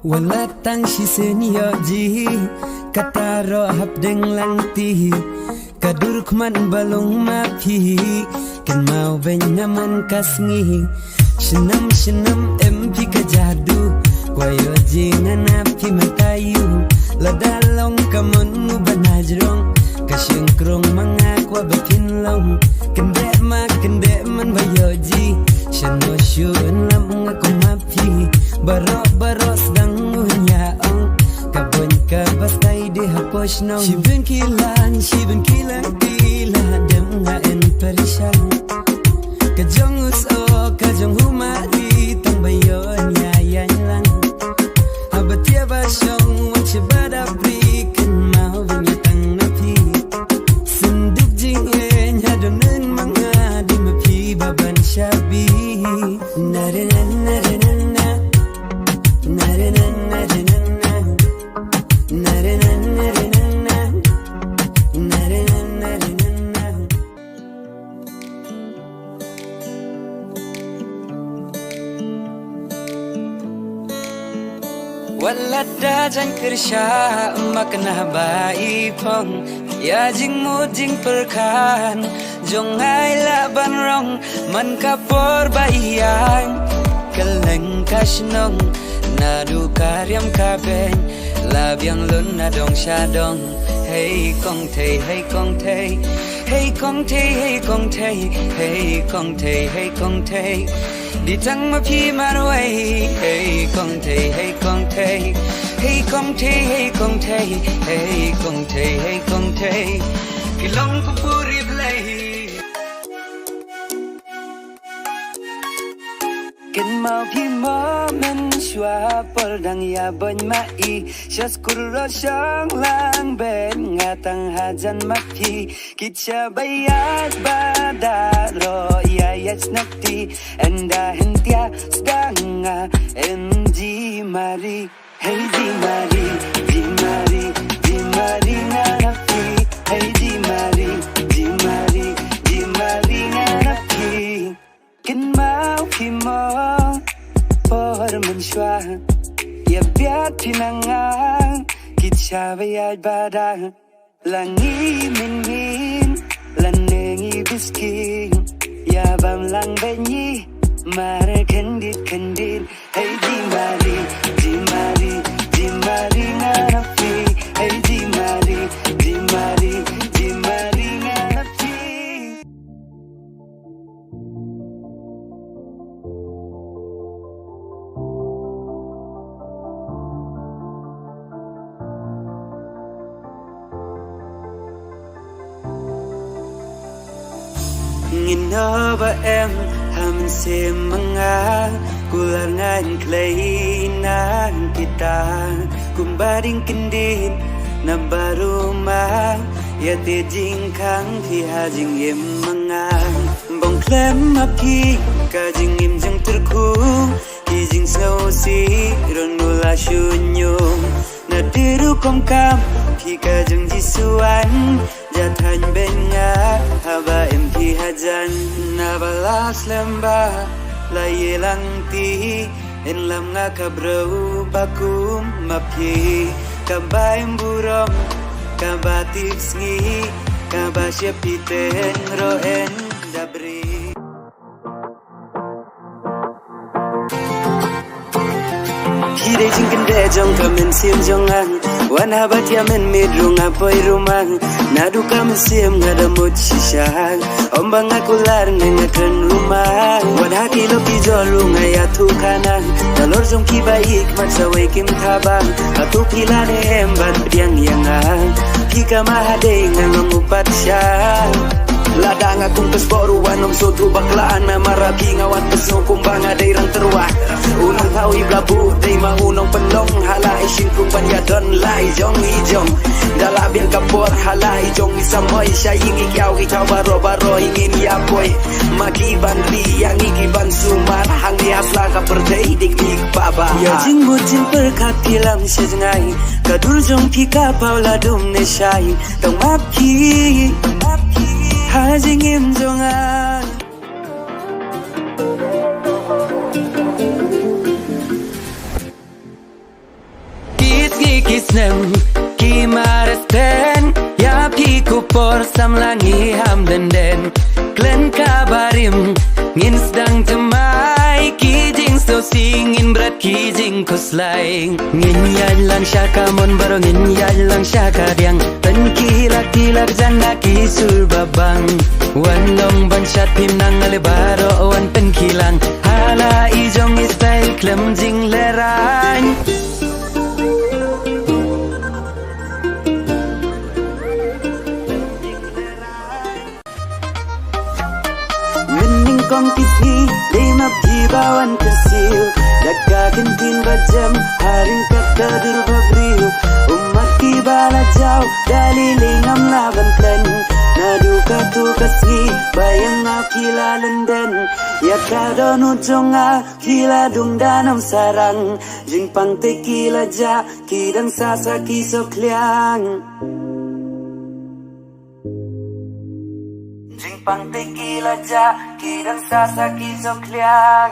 Walatang sisenyo ji kataro hap deng lang ti kadur kman balong mapi kan mau ben naman kasngi shenam MP kajadu kwayo ji nganapi matayu ladalong kamon mu banajrong kasyengkrong mga kwa bakinlong kende man bayo ji shano shun lam nga kumapi baro sedang unyaong kabon ka bastay di hapos nong Shibin kilan tila dem nga en perishan kajong uso kajong humari tang bayon yayan lang habatia basyong wang shabada prikin mau vinyatang napi senduk jingen hadonen mga di mapi baban syabi narinan Walada jan kersha makna bai pong ya jing mu jing perkan jong ai la ban rong man kapor bayang keleng kasnong nadu karyam kaben labyang lun nadong shadong hey kong te hey kong te hey kong te hey kong te hey kong te hey kong te đi thăng mà phi mà nuôi hey kong te hey kong te hey kong te hey kong te hey kong te hey kong te kilong ko puri play ken mau phi mo men shwa por dang ya bon mai shas kurro shang lang ben ngatang hajan ma phi kitcha bayat badaro ya yasnakti enda hentia stanga enji mari hey di mari di mari di mari nganapi hey di mari di mari di mari nganapi ken mau phi mo por man shwa ya biat pinangang kitcha bayat badang langi min lanengi bisking ya bam lang benyi mare kendit hey di mari di mari di mari nganapi hey di mari di mari di mari nganapi ngino ba em ham se mga kulangan klainan kita kumbaring kendin na baruma ya te jing kang thi ha jing yem mga bong klem api ka jing im jang terku ki jing sau si ron nula shunyo na diru kom kam ki ka jing jisuan jathan ben nga haba em ki hajan na balas lemba la yelang ti en lam nga kabrau bakum mapi kabay burong kabatik sngi kabasya piten roen dabri Hire jingin de jong kamen sim jongang wan habat yamen midrung apoy rumang nadu kam sim ngada mut shisang ombang akular ngakan rumah wan haki loki jolu ngaya tukanang dalor jong ki baik mat sawai kim thabang atu pilane emban bediang yangang kika mahade ngang upat syang ladang akong kasboru wanom sotu baklaan na marabi ngawan pesno kumbanga dairang terwah unang hawi blabu day maunong penlong halai singkung banyadon lai jong ijong dalabiang kapor halai jong isamoy siya ingi kiaw ikaw baro ingin yapoy magiban liyang ikiban sumar hangi asla ka perday dignig baba ya jing butin perkapilam siya jengay kadur jong pika paula dum ne shay tong mapi hajing im jongan nem ki mares ten ya pi ku por samlangi ham den klen kabarim ngin sedang temai ki jing so singin berat ki jing kuslai ngin yalang syaka mon baro ngin yalang syaka diang ten kilak jana ki sul babang wan long ban shat pim nang ale baro wan ten kilang hala ijong style klem jing leran kong kipi day mabdi bawan kesil daga kentin bajam haring kata durbabriu umat kibala jau dalilingam laban plan nadu katu kasih bayang akila lenden ya kadonu jonga kila dung danam sarang jing pang tekila ja kidang sasa kisokliang Jing pang tequila ja, kidang sasa kisokliang